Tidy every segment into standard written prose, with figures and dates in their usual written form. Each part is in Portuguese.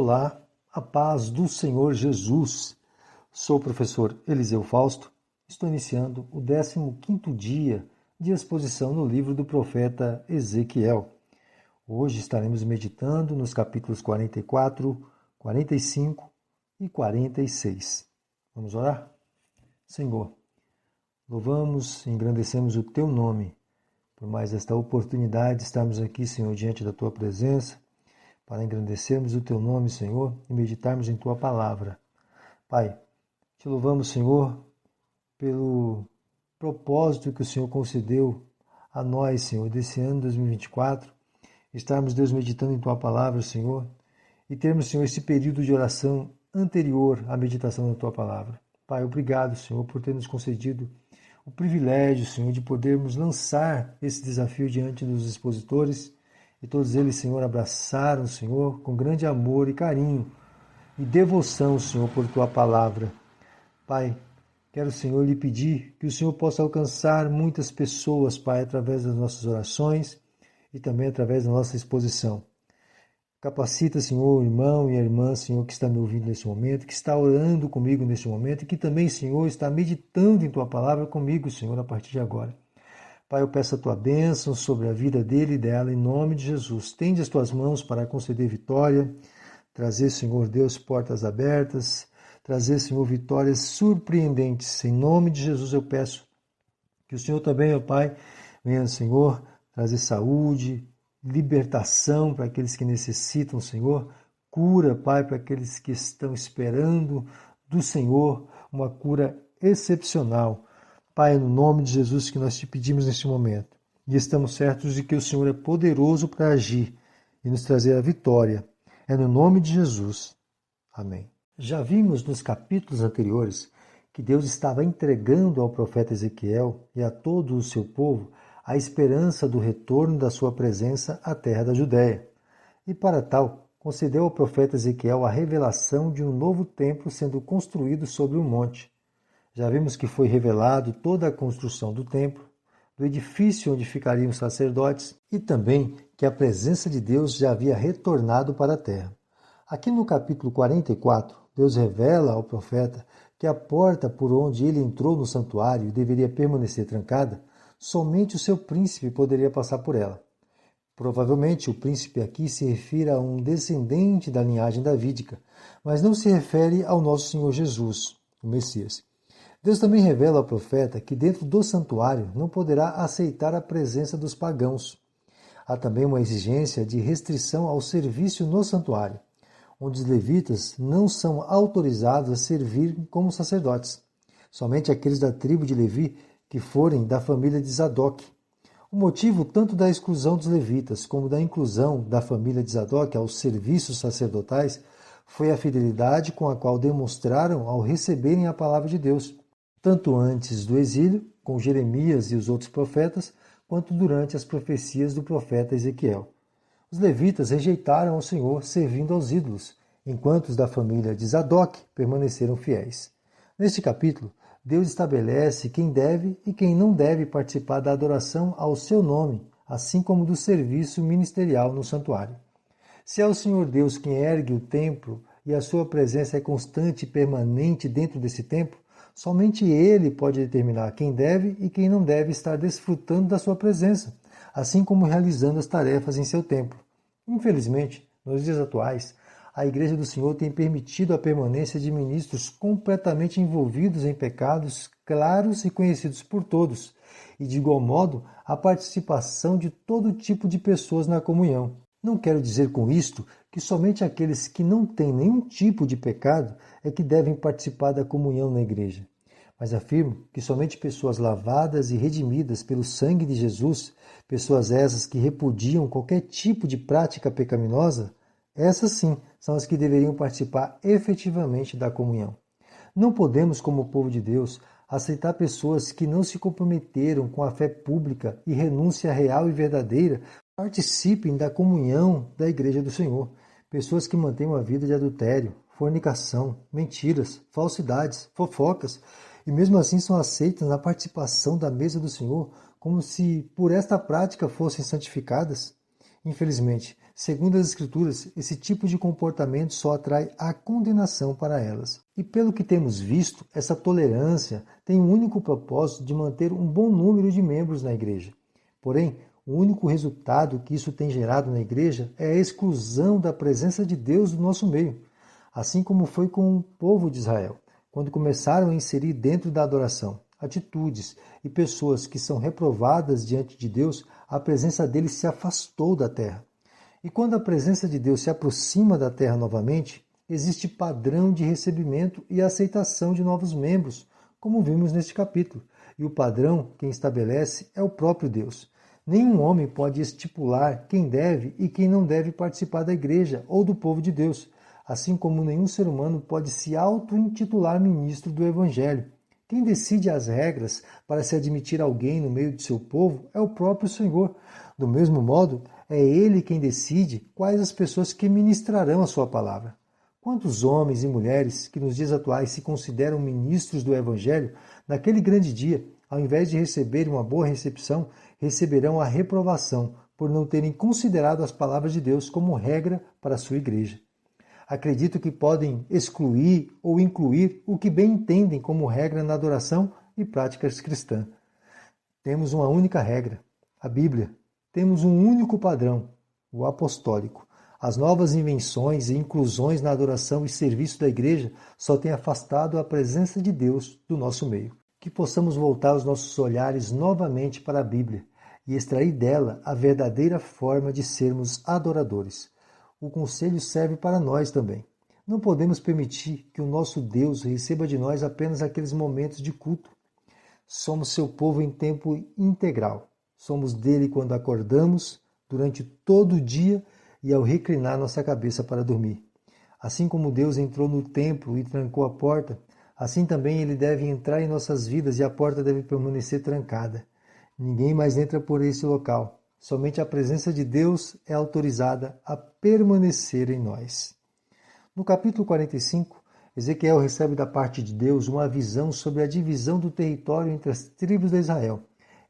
Olá, a paz do Senhor Jesus. Sou o professor Eliseu Fausto. Estou iniciando o 15º dia de exposição no livro do profeta Ezequiel. Hoje estaremos meditando nos capítulos 44, 45 e 46. Vamos orar? Senhor, louvamos e engrandecemos o Teu nome por mais esta oportunidade de estarmos aqui, Senhor, diante da Tua presença, para engrandecermos o Teu nome, Senhor, e meditarmos em Tua palavra. Pai, te louvamos, Senhor, pelo propósito que o Senhor concedeu a nós, Senhor, desse ano 2024, estarmos, Deus, meditando em Tua palavra, Senhor, e termos, Senhor, esse período de oração anterior à meditação da Tua palavra. Pai, obrigado, Senhor, por ter nos concedido o privilégio, Senhor, de podermos lançar esse desafio diante dos expositores, e todos eles, Senhor, abraçaram, Senhor, com grande amor e carinho e devoção, Senhor, por Tua palavra. Pai, quero, Senhor, lhe pedir que o Senhor possa alcançar muitas pessoas, Pai, através das nossas orações e também através da nossa exposição. Capacita, Senhor, o irmão e a irmã, Senhor, que está me ouvindo nesse momento, que está orando comigo nesse momento e que também, Senhor, está meditando em Tua palavra comigo, Senhor, a partir de agora. Pai, eu peço a Tua bênção sobre a vida dele e dela, em nome de Jesus. Tende as Tuas mãos para conceder vitória, trazer, Senhor Deus, portas abertas, trazer, Senhor, vitórias surpreendentes. Em nome de Jesus eu peço que o Senhor também, ó Pai, venha, Senhor, trazer saúde, libertação para aqueles que necessitam, Senhor, cura, Pai, para aqueles que estão esperando do Senhor uma cura excepcional. Pai, no nome de Jesus que nós te pedimos neste momento. E estamos certos de que o Senhor é poderoso para agir e nos trazer a vitória. É no nome de Jesus. Amém. Já vimos nos capítulos anteriores que Deus estava entregando ao profeta Ezequiel e a todo o seu povo a esperança do retorno da sua presença à terra da Judéia. E para tal, concedeu ao profeta Ezequiel a revelação de um novo templo sendo construído sobre um monte. Já vimos que foi revelado toda a construção do templo, do edifício onde ficariam os sacerdotes e também que a presença de Deus já havia retornado para a terra. Aqui no capítulo 44, Deus revela ao profeta que a porta por onde ele entrou no santuário deveria permanecer trancada, somente o seu príncipe poderia passar por ela. Provavelmente o príncipe aqui se refere a um descendente da linhagem davídica, mas não se refere ao nosso Senhor Jesus, o Messias. Deus também revela ao profeta que dentro do santuário não poderá aceitar a presença dos pagãos. Há também uma exigência de restrição ao serviço no santuário, onde os levitas não são autorizados a servir como sacerdotes. Somente aqueles da tribo de Levi que forem da família de Zadok. O motivo tanto da exclusão dos levitas como da inclusão da família de Zadok aos serviços sacerdotais foi a fidelidade com a qual demonstraram ao receberem a palavra de Deus, tanto antes do exílio, com Jeremias e os outros profetas, quanto durante as profecias do profeta Ezequiel. Os levitas rejeitaram o Senhor servindo aos ídolos, enquanto os da família de Zadok permaneceram fiéis. Neste capítulo, Deus estabelece quem deve e quem não deve participar da adoração ao seu nome, assim como do serviço ministerial no santuário. Se é o Senhor Deus quem ergue o templo e a sua presença é constante e permanente dentro desse templo, somente Ele pode determinar quem deve e quem não deve estar desfrutando da sua presença, assim como realizando as tarefas em seu templo. Infelizmente, nos dias atuais, a Igreja do Senhor tem permitido a permanência de ministros completamente envolvidos em pecados claros e conhecidos por todos, e de igual modo a participação de todo tipo de pessoas na comunhão. Não quero dizer com isto que somente aqueles que não têm nenhum tipo de pecado é que devem participar da comunhão na igreja. Mas afirmo que somente pessoas lavadas e redimidas pelo sangue de Jesus, pessoas essas que repudiam qualquer tipo de prática pecaminosa, essas sim são as que deveriam participar efetivamente da comunhão. Não podemos, como povo de Deus, aceitar pessoas que não se comprometeram com a fé pública e renúncia real e verdadeira participem da comunhão da Igreja do Senhor. Pessoas que mantêm uma vida de adultério, fornicação, mentiras, falsidades, fofocas, e mesmo assim são aceitas na participação da mesa do Senhor como se por esta prática fossem santificadas. Infelizmente, segundo as Escrituras, esse tipo de comportamento só atrai a condenação para elas. E pelo que temos visto, essa tolerância tem o único propósito de manter um bom número de membros na igreja. Porém, o único resultado que isso tem gerado na igreja é a exclusão da presença de Deus do nosso meio, assim como foi com o povo de Israel, quando começaram a inserir dentro da adoração atitudes e pessoas que são reprovadas diante de Deus, a presença dele se afastou da terra. E quando a presença de Deus se aproxima da terra novamente, existe padrão de recebimento e aceitação de novos membros, como vimos neste capítulo. E o padrão quem estabelece é o próprio Deus. Nenhum homem pode estipular quem deve e quem não deve participar da igreja ou do povo de Deus, assim como nenhum ser humano pode se auto-intitular ministro do Evangelho. Quem decide as regras para se admitir alguém no meio de seu povo é o próprio Senhor. Do mesmo modo, é Ele quem decide quais as pessoas que ministrarão a sua palavra. Quantos homens e mulheres que nos dias atuais se consideram ministros do Evangelho, naquele grande dia, ao invés de receberem uma boa recepção, receberão a reprovação por não terem considerado as palavras de Deus como regra para a sua igreja. Acredito que podem excluir ou incluir o que bem entendem como regra na adoração e práticas cristãs. Temos uma única regra, a Bíblia. Temos um único padrão, o apostólico. As novas invenções e inclusões na adoração e serviço da igreja só têm afastado a presença de Deus do nosso meio. Que possamos voltar os nossos olhares novamente para a Bíblia e extrair dela a verdadeira forma de sermos adoradores. O conselho serve para nós também. Não podemos permitir que o nosso Deus receba de nós apenas aqueles momentos de culto. Somos seu povo em tempo integral. Somos dele quando acordamos, durante todo o dia e ao reclinar nossa cabeça para dormir. Assim como Deus entrou no templo e trancou a porta, assim também ele deve entrar em nossas vidas e a porta deve permanecer trancada. Ninguém mais entra por esse local. Somente a presença de Deus é autorizada a permanecer em nós. No capítulo 45, Ezequiel recebe da parte de Deus uma visão sobre a divisão do território entre as tribos de Israel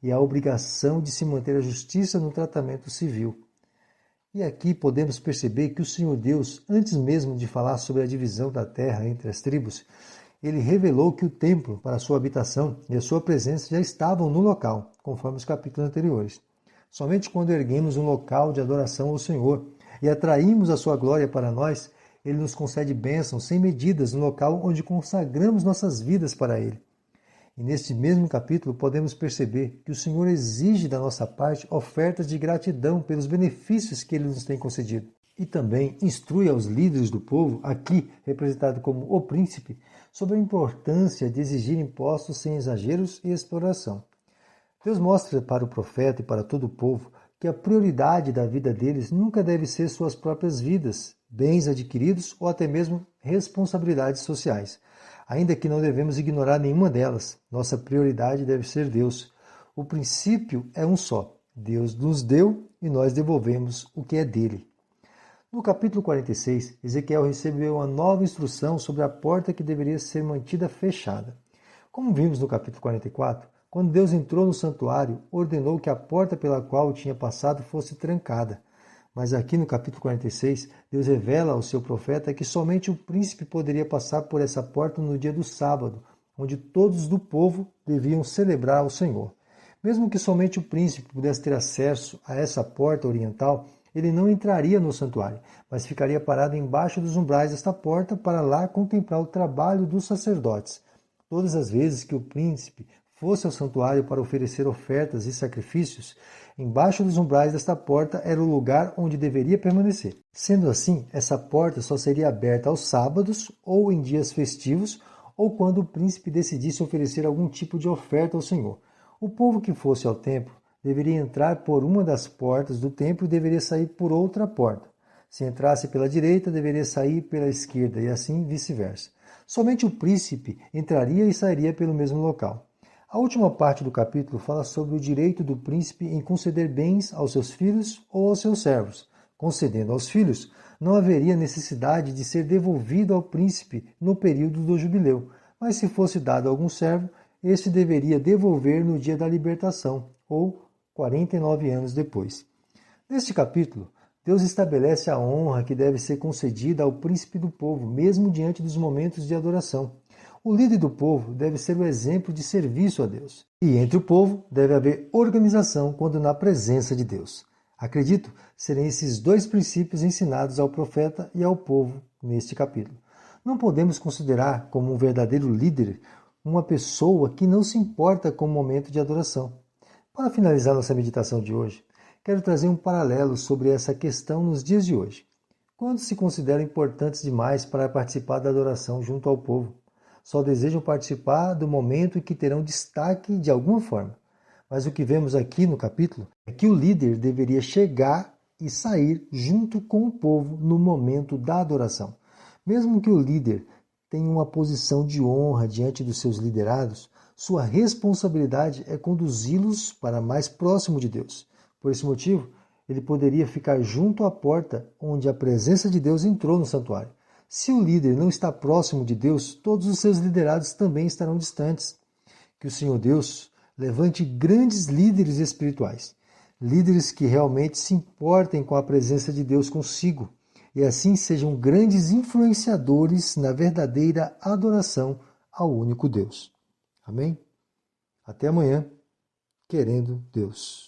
e a obrigação de se manter a justiça no tratamento civil. E aqui podemos perceber que o Senhor Deus, antes mesmo de falar sobre a divisão da terra entre as tribos, ele revelou que o templo para a sua habitação e a sua presença já estavam no local, conforme os capítulos anteriores. Somente quando erguemos um local de adoração ao Senhor e atraímos a sua glória para nós, ele nos concede bênçãos sem medidas no local onde consagramos nossas vidas para ele. E neste mesmo capítulo podemos perceber que o Senhor exige da nossa parte ofertas de gratidão pelos benefícios que ele nos tem concedido. E também instrui aos líderes do povo, aqui representado como o príncipe, sobre a importância de exigir impostos sem exageros e exploração. Deus mostra para o profeta e para todo o povo que a prioridade da vida deles nunca deve ser suas próprias vidas, bens adquiridos ou até mesmo responsabilidades sociais. Ainda que não devemos ignorar nenhuma delas, nossa prioridade deve ser Deus. O princípio é um só. Deus nos deu e nós devolvemos o que é dele. No capítulo 46, Ezequiel recebeu uma nova instrução sobre a porta que deveria ser mantida fechada. Como vimos no capítulo 44, quando Deus entrou no santuário, ordenou que a porta pela qual tinha passado fosse trancada. Mas aqui no capítulo 46, Deus revela ao seu profeta que somente o príncipe poderia passar por essa porta no dia do sábado, onde todos do povo deviam celebrar ao Senhor. Mesmo que somente o príncipe pudesse ter acesso a essa porta oriental, ele não entraria no santuário, mas ficaria parado embaixo dos umbrais desta porta para lá contemplar o trabalho dos sacerdotes. Todas as vezes que o príncipe fosse ao santuário para oferecer ofertas e sacrifícios, embaixo dos umbrais desta porta era o lugar onde deveria permanecer. Sendo assim, essa porta só seria aberta aos sábados ou em dias festivos ou quando o príncipe decidisse oferecer algum tipo de oferta ao Senhor. O povo que fosse ao templo deveria entrar por uma das portas do templo e deveria sair por outra porta. Se entrasse pela direita, deveria sair pela esquerda e assim vice-versa. Somente o príncipe entraria e sairia pelo mesmo local. A última parte do capítulo fala sobre o direito do príncipe em conceder bens aos seus filhos ou aos seus servos. Concedendo aos filhos, não haveria necessidade de ser devolvido ao príncipe no período do jubileu, mas se fosse dado a algum servo, este deveria devolver no dia da libertação, ou 49 anos depois. Neste capítulo, Deus estabelece a honra que deve ser concedida ao príncipe do povo, mesmo diante dos momentos de adoração. O líder do povo deve ser o exemplo de serviço a Deus. E entre o povo deve haver organização quando na presença de Deus. Acredito serem esses dois princípios ensinados ao profeta e ao povo neste capítulo. Não podemos considerar como um verdadeiro líder uma pessoa que não se importa com o momento de adoração. Para finalizar nossa meditação de hoje, quero trazer um paralelo sobre essa questão nos dias de hoje. Quando se consideram importantes demais para participar da adoração junto ao povo, só desejam participar do momento em que terão destaque de alguma forma. Mas o que vemos aqui no capítulo é que o líder deveria chegar e sair junto com o povo no momento da adoração. Mesmo que o líder tenha uma posição de honra diante dos seus liderados, sua responsabilidade é conduzi-los para mais próximo de Deus. Por esse motivo, ele poderia ficar junto à porta onde a presença de Deus entrou no santuário. Se o líder não está próximo de Deus, todos os seus liderados também estarão distantes. Que o Senhor Deus levante grandes líderes espirituais, líderes que realmente se importem com a presença de Deus consigo, e assim sejam grandes influenciadores na verdadeira adoração ao único Deus. Amém? Até amanhã, querendo Deus.